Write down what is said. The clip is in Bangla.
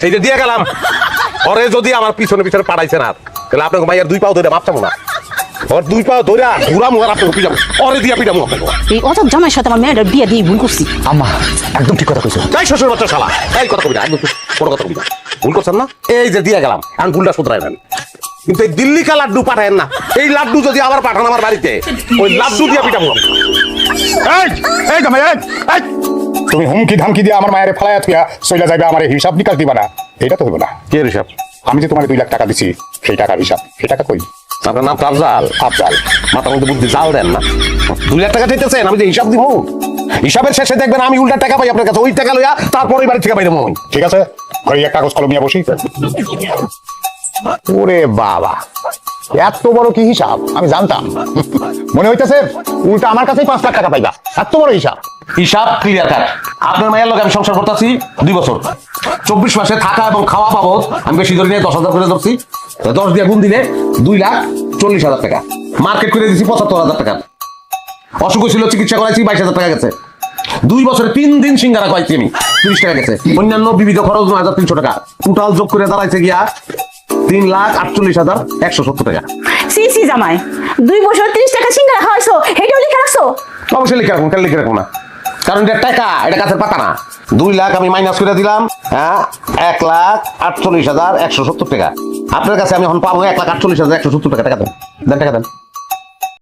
এই যে দিয়ে গেলাম ওরে যদি আমার পিছনে পিছনে পাঠাইছে না তাহলে আপনাকে মাইয়ার 2 পাও ধরে মাপ চাবো না ওর 2 পাও ধরে ঘুরামু আর আপনাকে পিটামু ওরে দিয়া পিটামু আপনাকে এই অজব জামাইয়ের সাথে আমার মেয়েটার বিয়ে দিয়ে ভুল করছি। আম্মা একদম ঠিক কথা কইছো। তাই শ্বশুর বাচ্চা শালা এই কথা কবি না একদম কোনো কথা কবি না ভুল করছেন না এই যে দিয়ে গেলাম এখন ভুলটা শুধরাইবেন কিন্তু এই দিল্লি কা লাড্ডু পাঠায়েন না এই লাড্ডু যদি আবার পাঠান আমার বাড়িতে ওই লাড্ডু দিয়া পিটামু এই এই জামাই এই তুমি হুমকি ধামকি দিয়ে আমার মায়ের ফালায়া থুয়া চইলা যাইবে আমার হিসাব নিকাশ দিবা না, এটা তো হইব না। কে হিসাব আমি যে তোমার 2 লাখ টাকা দিছি সেই টাকার হিসাব, সেই টাকা কই? আপনার নাম আফজাল আফজাল। মাথার মধ্যে বুদ্ধি জাল দেন না 2 লাখ টাকা দিতেছেন আমি যে হিসাব দিব হিসাবের শেষে দেখবেন আমি উল্টা টাকা পাই আপনার কাছে ওই টাকা লইয়া তারপর ওই বাড়ি থেকে বাইরে মই ঠিক আছে, ঘরে এক কাগজ কলম নিয়ে বসি। ওরে বাবা, এত বড় কি হিসাব আমি জানতাম। মনে হইতেছে উল্টা আমার কাছেই 5 লাখ টাকা পাইবা, এত বড় হিসাব। হিসাব ক্লিয়ার কাট আপনার মায়ের লোক আমি সংসার করতেছি 2 বছর 24 মাসে থাকা এবং খাওয়া বাবদ আমি বেশি ধরে নিয়ে 10,000 করে ধরছি 10 দিয়ে গুণ দিলে 2,40,000 টাকা মার্কেট করে দিচ্ছি 75,000 টাকা অসুখ ছিল চিকিৎসা করাইছি 22,000 টাকা গেছে 2 বছরে 3 দিন সিঙ্গারা খাইছি আমি 30 টাকা গেছে অন্যান্য বিবিধ খরচ 9,300 টাকা টোটাল যোগ করে দাঁড়াইছে গিয়া 3,48,170 টাকা সি সি জামাই 2 বছর 30 টাকা সিঙ্গারা খাওয়াইছো হেটাও লিখে রাখছো? অবশ্যই লিখে রাখুন কেন লিখে রাখুন না কারণ এটা টাকা এটা গাছের পাতা না 2 লাখ আমি মাইনাস করে দিলাম হ্যাঁ 1,48,170 টাকা আপনার কাছে আমি এখন পাবো 1,48,170 টাকা টাকা দেন টাকা দেন